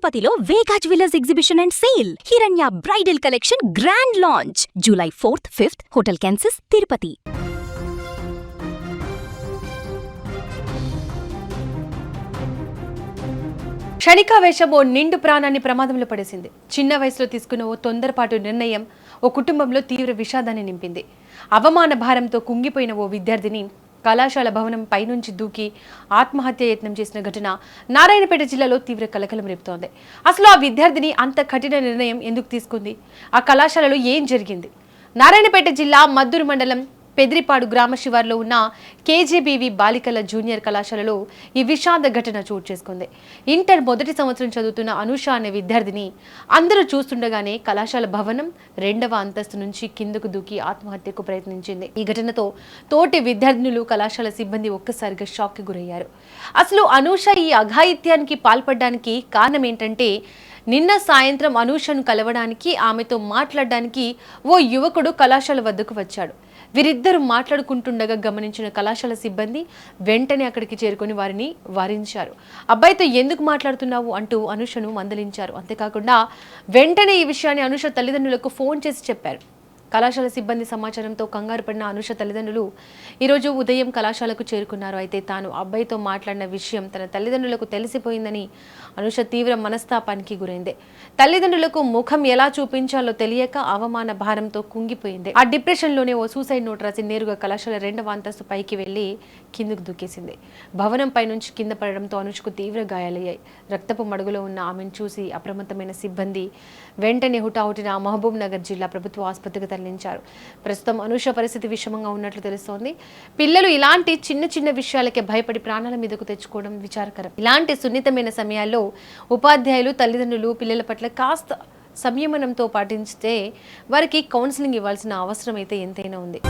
తిరుపతిలో Vega jewellers exhibition and sale. Hiranya bridal collection grand launch July 4th, 5th, hotel కాన్సిస్, తిరుపతి. క్షణికావేశం ఓ నిండు ప్రాణాన్ని ప్రమాదంలో పడేసింది. చిన్న వయసులో తీసుకున్న ఓ తొందరపాటు నిర్ణయం ఓ కుటుంబంలో తీవ్ర విషాదాన్ని నింపింది. అవమాన భారంతో కుంగిపోయిన ఓ విద్యార్థిని కళాశాల భవనం పైనుంచి దూకి ఆత్మహత్య యత్నం చేసిన ఘటన నారాయణపేట జిల్లాలో తీవ్ర కలకలం రేపుతోంది. అసలు ఆ విద్యార్థిని అంత కఠిన నిర్ణయం ఎందుకు తీసుకుంది? ఆ కళాశాలలో ఏం జరిగింది? నారాయణపేట జిల్లా మద్దూరు మండలం పెద్రిపాడు గ్రామ శివార్లో ఉన్న కేజీబీవీ బాలికల జూనియర్ కళాశాలలో ఈ విషాద ఘటన చోటు చేసుకుంది. ఇంటర్ మొదటి సంవత్సరం చదువుతున్న అనూష అనే విద్యార్థిని అందరూ చూస్తుండగానే కళాశాల భవనం 2వ అంతస్తు నుంచి కిందకు దూకి ఆత్మహత్యకు ప్రయత్నించింది. ఈ ఘటనతో తోటి విద్యార్థినులు, కళాశాల సిబ్బంది ఒక్కసారిగా షాక్కి గురయ్యారు. అసలు అనూష ఈ అఘాయిత్యానికి పాల్పడడానికి కారణం ఏంటంటే, నిన్న సాయంత్రం అనూషను కలవడానికి, ఆమెతో మాట్లాడడానికి ఓ యువకుడు కళాశాల వద్దకు వచ్చాడు. వీరిద్దరూ మాట్లాడుకుంటుండగా గమనించిన కళాశాల సిబ్బంది వెంటనే అక్కడికి చేరుకొని వారిని వారించారు. అబ్బాయితో ఎందుకు మాట్లాడుతున్నావు అంటూ అనూషను మందలించారు. అంతేకాకుండా వెంటనే ఈ విషయాన్ని అనూష తల్లిదండ్రులకు ఫోన్ చేసి చెప్పారు. కళాశాల సిబ్బంది సమాచారంతో కంగారు పడిన అనూష తల్లిదండ్రులు ఈరోజు ఉదయం కళాశాలకు చేరుకున్నారు. అయితే తాను అబ్బాయితో మాట్లాడిన విషయం తన తల్లిదండ్రులకు తెలిసిపోయిందని అనూష తీవ్ర మనస్తాపానికి గురైంది. తల్లిదండ్రులకు ముఖం ఎలా చూపించాలో తెలియక అవమాన భారంతో కుంగిపోయింది. ఆ డిప్రెషన్లోనే ఓ సూసైడ్ నోట్ రాసి నేరుగా కళాశాల 2వ అంతస్తు పైకి వెళ్లి కిందకు దూకేసింది. భవనం పై నుంచి కింద పడడంతో అనూషకు తీవ్ర గాయాలయ్యాయి. రక్తపు మడుగులో ఉన్న ఆమెను చూసి అప్రమత్తమైన సిబ్బంది వెంటనే హుటాహుటిన మహబూబ్ నగర్ జిల్లా ప్రభుత్వ ఆసుపత్రికి తరలించారు. ప్రస్తుతం అనూష పరిస్థితి విషమంగా ఉన్నట్లు తెలుస్తోంది. పిల్లలు ఇలాంటి చిన్న చిన్న విషయాలకే భయపడి ప్రాణాల మీదకు తెచ్చుకోవడం విచారకరం. ఇలాంటి సున్నితమైన సమయాల్లో ఉపాధ్యాయులు, తల్లిదండ్రులు పిల్లల పట్ల కాస్త సంయమనంతో పాటించితే వారికి కౌన్సిలింగ్ ఇవ్వాల్సిన అవసరం అయితే ఎంతైనా ఉంది.